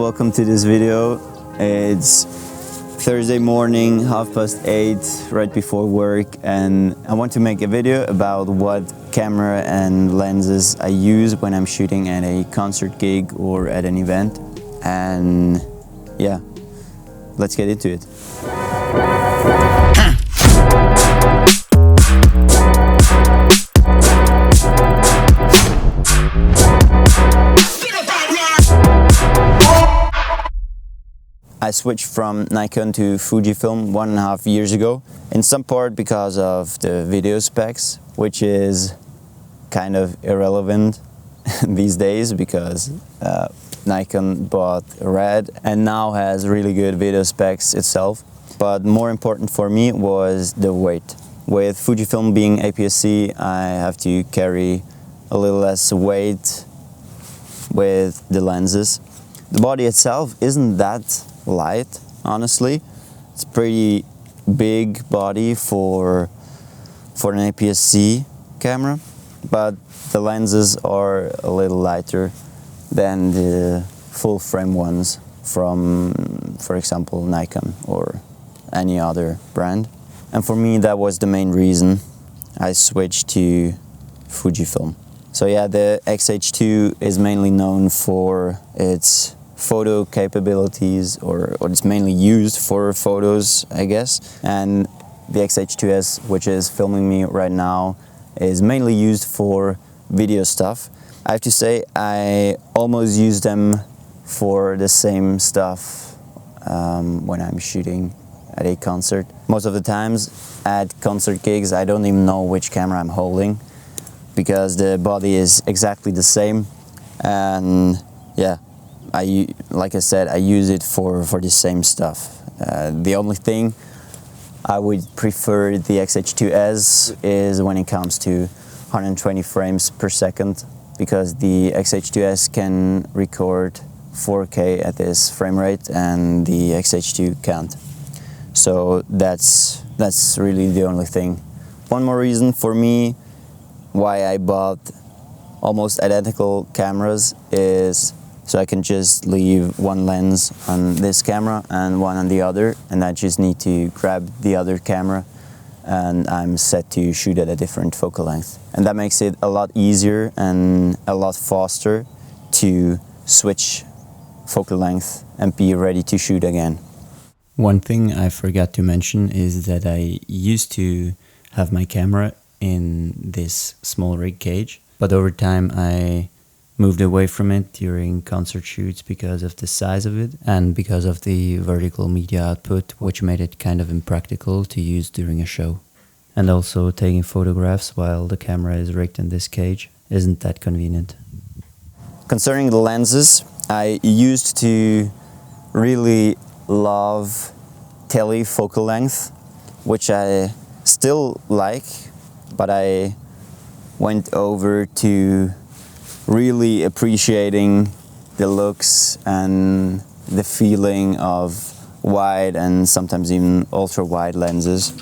welcome to this video. It's Thursday morning, 8:30, right before work, and I want to make a video about what camera and lenses I use when I'm shooting at a concert gig or at an event. And yeah, let's get into it. I switched from Nikon to Fujifilm 1.5 years ago, in some part because of the video specs, which is kind of irrelevant these days because Nikon bought Red and now has really good video specs itself. But more important for me was the weight. With Fujifilm being APS-C, I have to carry a little less weight with the lenses. The body itself isn't that light, honestly. It's a pretty big body for an APS-C camera, but the lenses are a little lighter than the full frame ones from, for example, Nikon or any other brand. And for me, that was the main reason I switched to Fujifilm. So yeah, the X-H2 is mainly known for its photo capabilities, or it's mainly used for photos, I guess. And the X-H2S, which is filming me right now, is mainly used for video stuff. I have to say, I almost use them for the same stuff when I'm shooting at a concert. Most of the times at concert gigs, I don't even know which camera I'm holding because the body is exactly the same. And yeah, like I said, I use it for the same stuff. The only thing I would prefer the X-H2S is when it comes to 120 frames per second, because the X-H2S can record 4K at this frame rate and the X-H2 can't. So that's really the only thing. One more reason for me why I bought almost identical cameras is so I can just leave one lens on this camera and one on the other, and I just need to grab the other camera and I'm set to shoot at a different focal length. And that makes it a lot easier and a lot faster to switch focal length and be ready to shoot again. One thing I forgot to mention is that I used to have my camera in this small rig cage, but over time I moved away from it during concert shoots because of the size of it and because of the vertical media output, which made it kind of impractical to use during a show. And also taking photographs while the camera is rigged in this cage isn't that convenient. Concerning the lenses, I used to really love telefocal length, which I still like, but I went over to really appreciating the looks and the feeling of wide and sometimes even ultra wide lenses.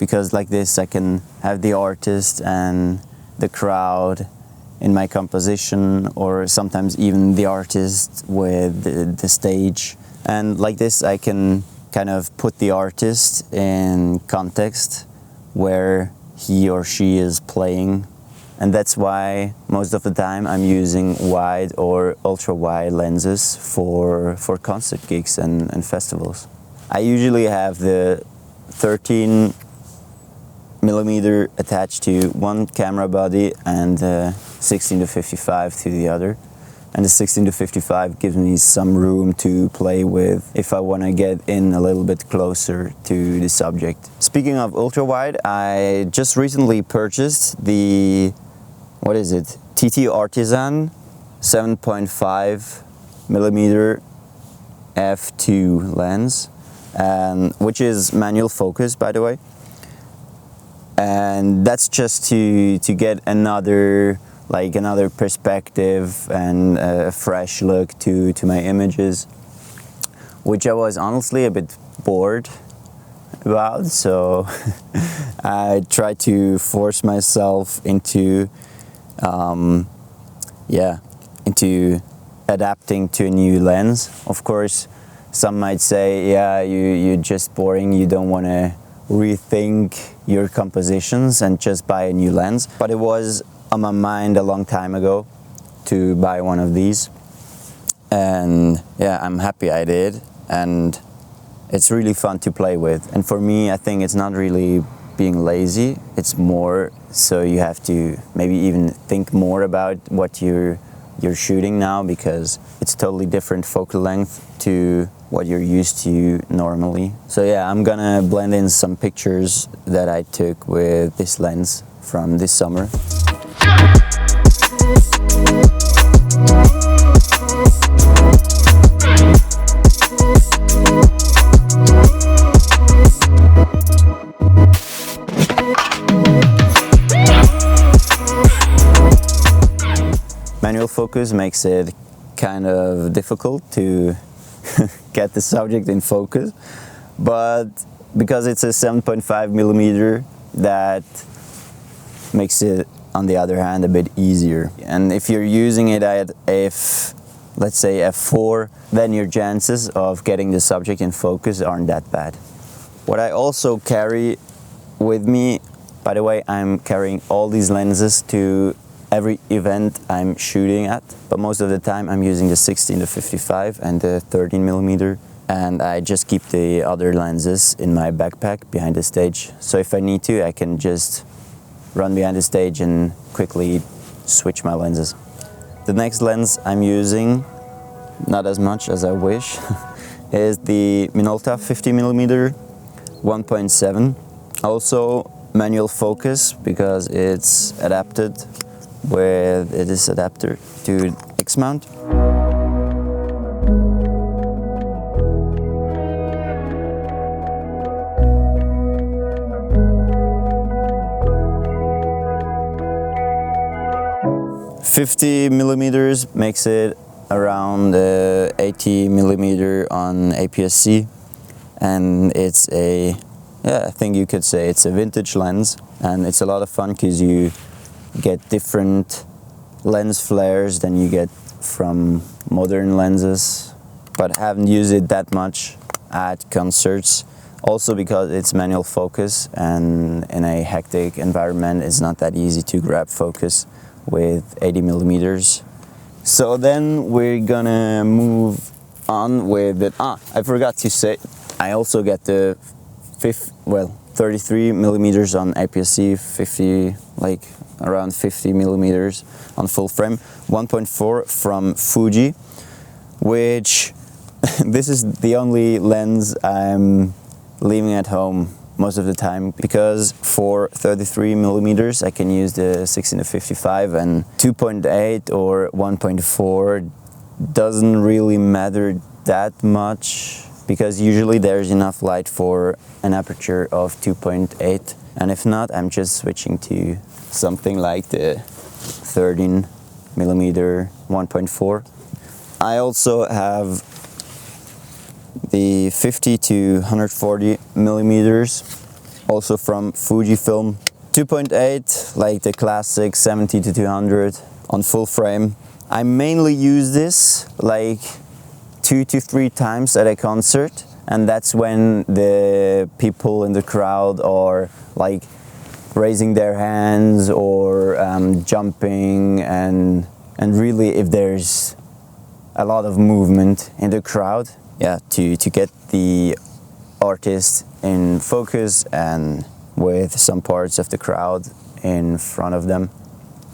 Because like this I can have the artist and the crowd in my composition, or sometimes even the artist with the stage. And like this I can kind of put the artist in context where he or she is playing. And that's why most of the time I'm using wide or ultra wide lenses for concert gigs and festivals. I usually have the 13mm attached to one camera body and 16-55 to the other. And the 16-55 gives me some room to play with if I want to get in a little bit closer to the subject. Speaking of ultra wide, I just recently purchased the, what is it, TT Artisan 7.5mm f2 lens, which is manual focus, by the way. and that's just to get another perspective and a fresh look to my images, which I was honestly a bit bored about, so I tried to force myself into into adapting to a new lens. Of course, some might say, yeah, you're just boring, you don't want to rethink your compositions and just buy a new lens. But it was on my mind a long time ago to buy one of these, and yeah, I'm happy I did, and it's really fun to play with. And for me, I think it's not really being lazy, it's more so you have to maybe even think more about what you're shooting now, because it's totally different focal length to what you're used to normally. So yeah, I'm gonna blend in some pictures that I took with this lens from this summer. Manual focus makes it kind of difficult to get the subject in focus, but because it's a 7.5mm, that makes it, on the other hand, a bit easier. And if you're using it at let's say f4, then your chances of getting the subject in focus aren't that bad. What I also carry with me, by the way, I'm carrying all these lenses to every event I'm shooting at, but most of the time I'm using the 16, the 55 and the 13mm, and I just keep the other lenses in my backpack behind the stage. So if I need to, I can just run behind the stage and quickly switch my lenses. The next lens I'm using, not as much as I wish, is the Minolta 50mm 1.7. Also manual focus, because it's adapted with this adapter to X mount. $50mm makes it around 80mm on APS-C, and it's a, yeah, I think you could say it's a vintage lens, and it's a lot of fun because you get different lens flares than you get from modern lenses, but I haven't used it that much at concerts, also because it's manual focus, and in a hectic environment it's not that easy to grab focus with 80mm. So then we're gonna move on with it. I forgot to say, I also get the 33mm on APS-C, 50, like around 50mm on full frame, 1.4 from Fuji, which this is the only lens I'm leaving at home most of the time, because for 33mm I can use the 16 to 55, and 2.8 or 1.4 doesn't really matter that much, because usually there's enough light for an aperture of 2.8, and if not, I'm just switching to something like the 13mm 1.4. I also have the 50 to 140mm, also from Fujifilm, 2.8, like the classic 70 to 200 on full frame. I mainly use this like 2 to 3 times at a concert, and that's when the people in the crowd are like raising their hands or jumping, and really if there's a lot of movement in the crowd, yeah, to get the artist in focus and with some parts of the crowd in front of them.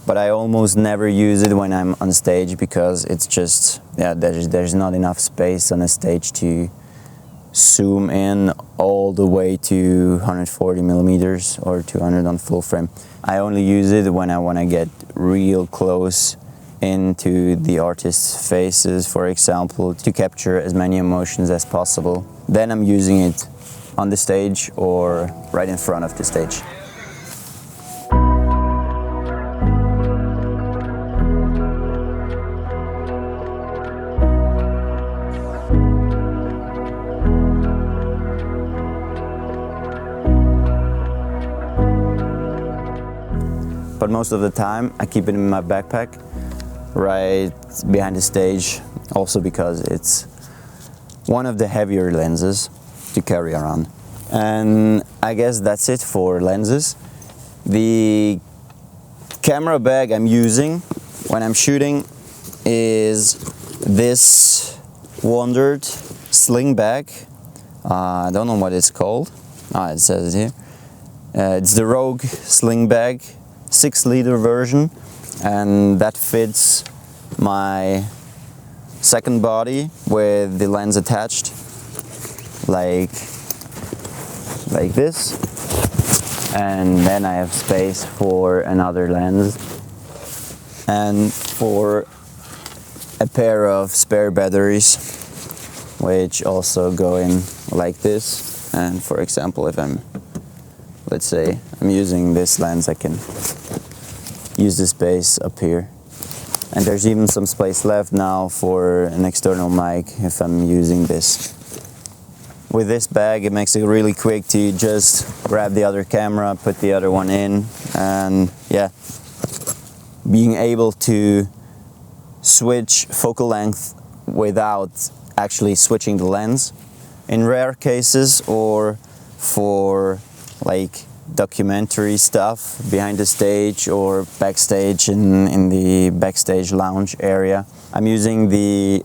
But I almost never use it when I'm on stage, because it's just, yeah, there's not enough space on a stage to zoom in all the way to 140mm or 200 on full frame. I only use it when I want to get real close into the artist's faces, for example, to capture as many emotions as possible. Then I'm using it on the stage or right in front of the stage. but most of the time I keep it in my backpack right behind the stage, also because it's one of the heavier lenses to carry around. And I guess that's it for lenses. The camera bag I'm using when I'm shooting is this Wondered sling bag. I don't know what it's called. It says it here. It's the Rogue sling bag, 6-liter version, and that fits my second body with the lens attached, like this. And then I have space for another lens and for a pair of spare batteries, which also go in like this. And for example, if let's say I'm using this lens, I can use the space up here. And there's even some space left now for an external mic if I'm using this. With this bag, it makes it really quick to just grab the other camera, put the other one in, and yeah, being able to switch focal length without actually switching the lens. In rare cases, or for like documentary stuff behind the stage or backstage in the backstage lounge area, I'm using the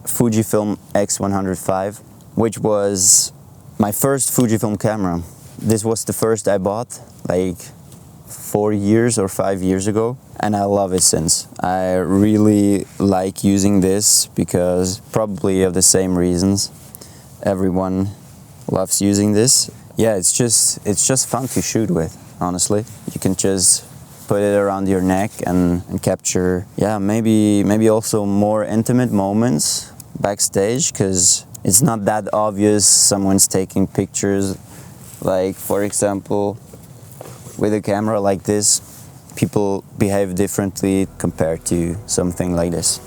Fujifilm X105, which was my first Fujifilm camera. This was the first I bought like 4 years or 5 years ago, and I love it since. I really like using this because probably of the same reasons everyone loves using this. Yeah, it's just fun to shoot with, honestly. You can just put it around your neck and capture, yeah, maybe also more intimate moments backstage, because it's not that obvious someone's taking pictures. Like, for example, with a camera like this, people behave differently compared to something like this.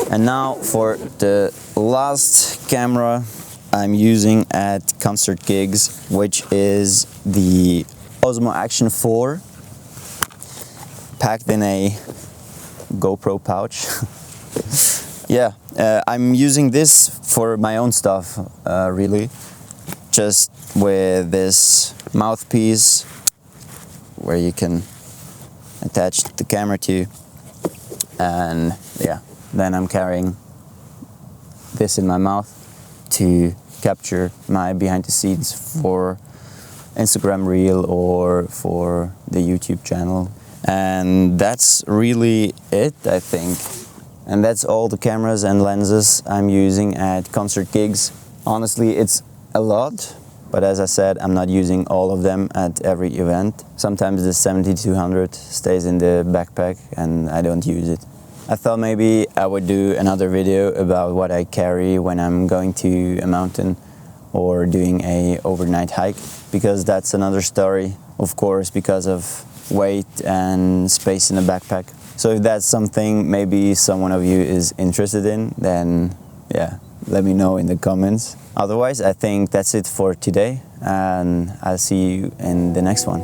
And now for the last camera I'm using at concert gigs, which is the Osmo Action 4, packed in a GoPro pouch. Yeah, I'm using this for my own stuff, really. Just with this mouthpiece where you can attach the camera to, and yeah. Then I'm carrying this in my mouth to capture my behind the scenes for Instagram Reel or for the YouTube channel. And that's really it, I think. And that's all the cameras and lenses I'm using at concert gigs. Honestly, it's a lot, but as I said, I'm not using all of them at every event. Sometimes the 70-200 stays in the backpack and I don't use it. I thought maybe I would do another video about what I carry when I'm going to a mountain or doing a overnight hike, because that's another story, of course, because of weight and space in the backpack. So if that's something maybe someone of you is interested in, then yeah, let me know in the comments. Otherwise, I think that's it for today, and I'll see you in the next one.